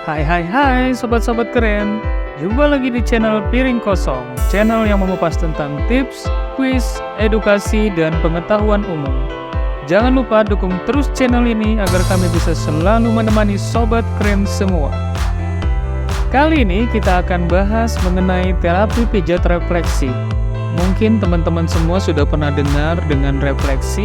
Hai sobat-sobat keren. Jumpa lagi di channel Piring Kosong, channel yang mengupas tentang tips, kuis, edukasi, dan pengetahuan umum. Jangan lupa dukung terus channel ini agar kami bisa selalu menemani sobat keren semua. Kali ini kita akan bahas mengenai terapi pijat refleksi. Mungkin teman-teman semua sudah pernah dengar dengan refleksi?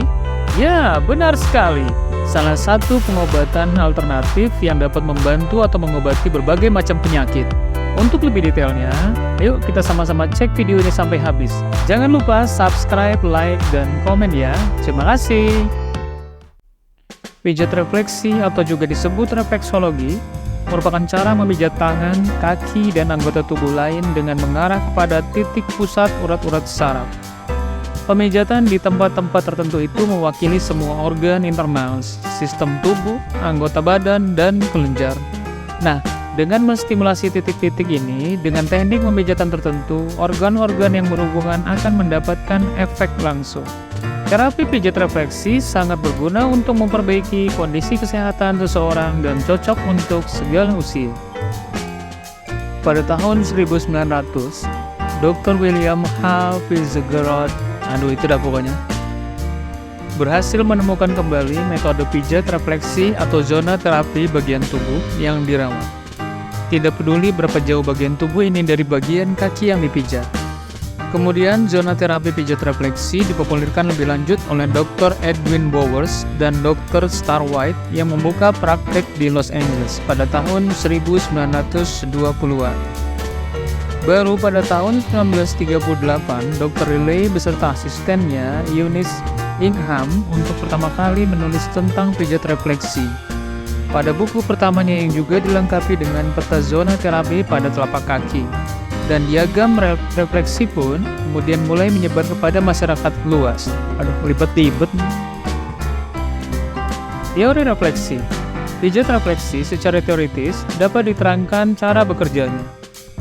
Ya, benar sekali. Salah satu pengobatan alternatif yang dapat membantu atau mengobati berbagai macam penyakit. Untuk lebih detailnya, ayo kita sama-sama cek video ini sampai habis. Jangan lupa subscribe, like, dan komen ya. Terima kasih. Pijat refleksi atau juga disebut refleksologi merupakan cara memijat tangan, kaki, dan anggota tubuh lain dengan mengarah kepada titik pusat urat-urat saraf. Pemijatan di tempat-tempat tertentu itu mewakili semua organ internal, sistem tubuh, anggota badan, dan kelenjar. Nah, dengan menstimulasi titik-titik ini, dengan teknik pemijatan tertentu, organ-organ yang berhubungan akan mendapatkan efek langsung. Terapi pijat refleksi sangat berguna untuk memperbaiki kondisi kesehatan seseorang dan cocok untuk segala usia. Pada tahun 1900, Dr. William H. Fitzgerald itu dah pokoknya, berhasil menemukan kembali metode pijat refleksi atau zona terapi bagian tubuh yang dirawat. Tidak peduli berapa jauh bagian tubuh ini dari bagian kaki yang dipijat. Kemudian zona terapi pijat refleksi dipopulerkan lebih lanjut oleh Dr. Edwin Bowers dan Dr. Star White yang membuka praktek di Los Angeles pada tahun 1920-an. Baru pada tahun 1938, Dr. Riley beserta asistennya, Eunice Ingham, untuk pertama kali menulis tentang pijat refleksi. Pada buku pertamanya yang juga dilengkapi dengan peta zona terapi pada telapak kaki. Dan diagram refleksi pun kemudian mulai menyebar kepada masyarakat luas. Ribet-ribet. Teori refleksi. Pijat refleksi secara teoritis dapat diterangkan cara bekerjanya.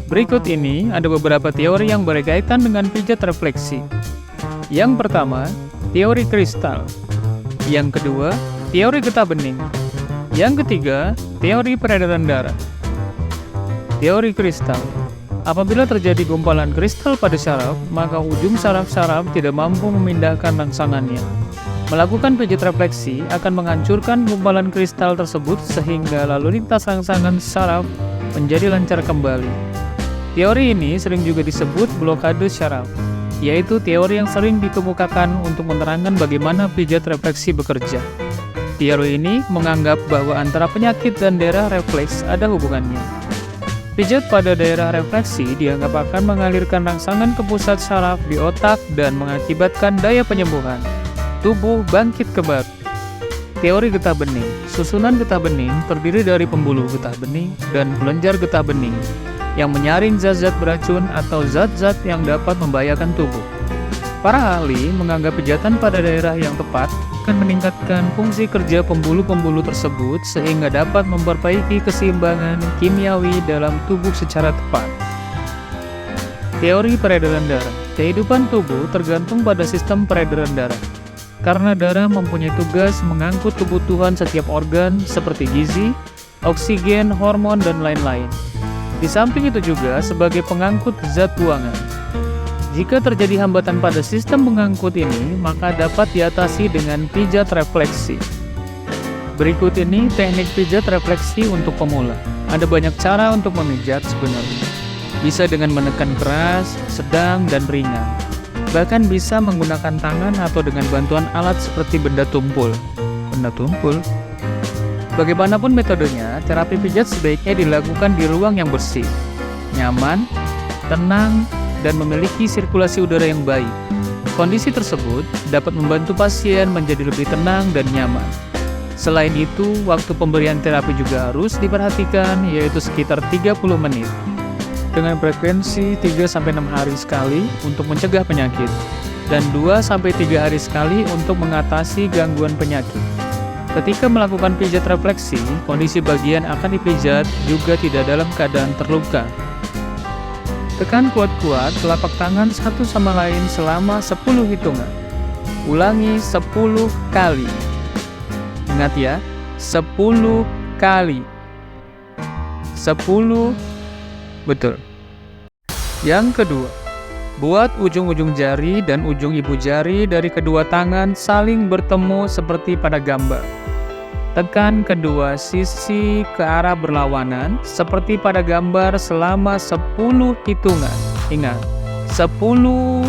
Berikut ini ada beberapa teori yang berkaitan dengan pijat refleksi. Yang pertama, teori kristal. Yang kedua, teori getah bening. Yang ketiga, teori peredaran darah. Teori kristal. Apabila terjadi gumpalan kristal pada saraf, maka ujung saraf-saraf tidak mampu memindahkan rangsangannya. Melakukan pijat refleksi akan menghancurkan gumpalan kristal tersebut sehingga lalu lintas rangsangan saraf menjadi lancar kembali. Teori ini sering juga disebut blokade syaraf, yaitu teori yang sering dikemukakan untuk menerangkan bagaimana pijat refleksi bekerja. Teori ini menganggap bahwa antara penyakit dan daerah refleks ada hubungannya. Pijat pada daerah refleksi dianggap akan mengalirkan rangsangan ke pusat saraf di otak dan mengakibatkan daya penyembuhan. Tubuh bangkit kembali. Teori getah bening. Susunan getah bening terdiri dari pembuluh getah bening dan kelenjar getah bening yang menyaring zat-zat beracun atau zat-zat yang dapat membahayakan tubuh. Para ahli menganggap pijatan pada daerah yang tepat akan meningkatkan fungsi kerja pembuluh-pembuluh tersebut sehingga dapat memperbaiki keseimbangan kimiawi dalam tubuh secara tepat. Teori peredaran darah. Kehidupan tubuh tergantung pada sistem peredaran darah. Karena darah mempunyai tugas mengangkut kebutuhan setiap organ seperti gizi, oksigen, hormon, dan lain-lain. Di samping itu juga sebagai pengangkut zat buangan. Jika terjadi hambatan pada sistem pengangkut ini, maka dapat diatasi dengan pijat refleksi. Berikut ini teknik pijat refleksi untuk pemula. Ada banyak cara untuk memijat sebenarnya. Bisa dengan menekan keras, sedang, dan ringan. Bahkan bisa menggunakan tangan atau dengan bantuan alat seperti benda tumpul. Benda tumpul? Bagaimanapun metodenya, terapi pijat sebaiknya dilakukan di ruang yang bersih, nyaman, tenang, dan memiliki sirkulasi udara yang baik. Kondisi tersebut dapat membantu pasien menjadi lebih tenang dan nyaman. Selain itu, waktu pemberian terapi juga harus diperhatikan, yaitu sekitar 30 menit. Dengan frekuensi 3-6 hari sekali untuk mencegah penyakit, dan 2-3 hari sekali untuk mengatasi gangguan penyakit. Ketika melakukan pijat refleksi, kondisi bagian akan dipijat juga tidak dalam keadaan terluka. Tekan kuat-kuat telapak tangan satu sama lain selama 10 hitungan. Ulangi 10 kali. Ingat ya, 10 kali. 10. Betul. Yang kedua, buat ujung-ujung jari dan ujung ibu jari dari kedua tangan saling bertemu seperti pada gambar. Tekan kedua sisi ke arah berlawanan seperti pada gambar selama 10 hitungan. Ingat, 10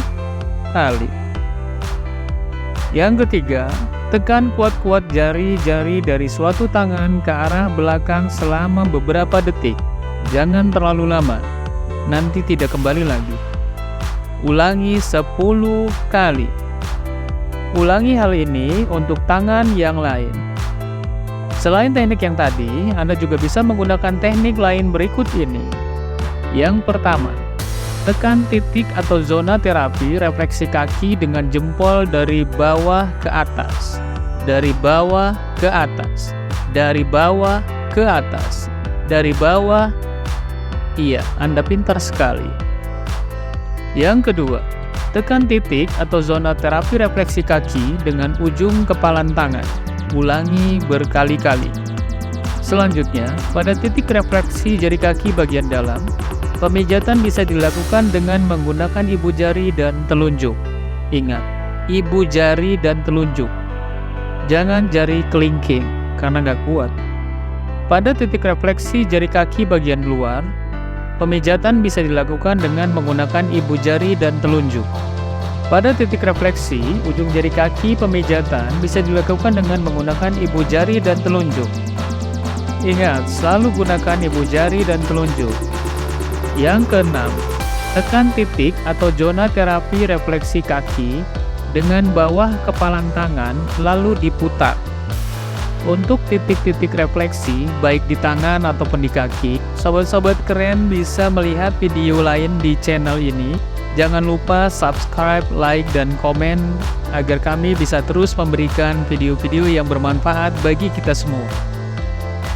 kali. Yang ketiga, tekan kuat-kuat jari-jari dari suatu tangan ke arah belakang selama beberapa detik. Jangan terlalu lama, nanti tidak kembali lagi. Ulangi 10 kali. Ulangi hal ini untuk tangan yang lain. Selain teknik yang tadi, Anda juga bisa menggunakan teknik lain berikut ini. Yang pertama, tekan titik atau zona terapi refleksi kaki dengan jempol dari bawah ke atas. Dari bawah ke atas. Dari bawah ke atas. Dari bawah. Iya, Anda pintar sekali. Yang kedua, tekan titik atau zona terapi refleksi kaki dengan ujung kepalan tangan. Ulangi berkali-kali. Selanjutnya, pada titik refleksi jari kaki bagian dalam, pemijatan bisa dilakukan dengan menggunakan ibu jari dan telunjuk. Ingat, ibu jari dan telunjuk. Jangan jari kelingking, karena nggak kuat. Pada titik refleksi jari kaki bagian luar, pemijatan bisa dilakukan dengan menggunakan ibu jari dan telunjuk. Pada titik refleksi, ujung jari kaki pemijatan bisa dilakukan dengan menggunakan ibu jari dan telunjuk. Ingat, selalu gunakan ibu jari dan telunjuk. Yang keenam, tekan titik atau zona terapi refleksi kaki dengan bawah kepalan tangan lalu diputar. Untuk titik-titik refleksi, baik di tangan ataupun di kaki, sobat-sobat keren bisa melihat video lain di channel ini. Jangan lupa subscribe, like, dan komen agar kami bisa terus memberikan video-video yang bermanfaat bagi kita semua.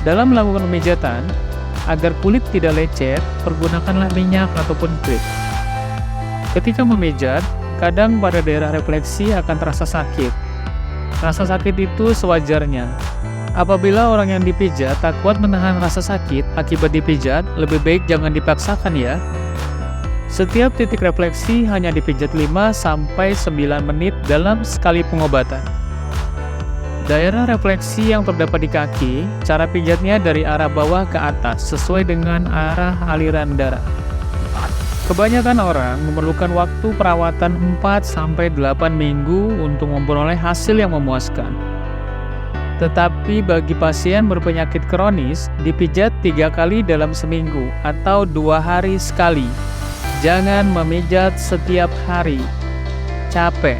Dalam melakukan pemijatan, agar kulit tidak lecet, pergunakanlah minyak ataupun krim. Ketika memijat, kadang pada daerah refleksi akan terasa sakit. Rasa sakit itu sewajarnya. Apabila orang yang dipijat tak kuat menahan rasa sakit akibat dipijat, lebih baik jangan dipaksakan ya. Setiap titik refleksi hanya dipijat 5-9 menit dalam sekali pengobatan. Daerah refleksi yang terdapat di kaki, cara pijatnya dari arah bawah ke atas sesuai dengan arah aliran darah. Kebanyakan orang memerlukan waktu perawatan 4-8 minggu untuk memperoleh hasil yang memuaskan. Tetapi bagi pasien berpenyakit kronis, dipijat 3 kali dalam seminggu atau 2 hari sekali. Jangan memijat setiap hari. Capek.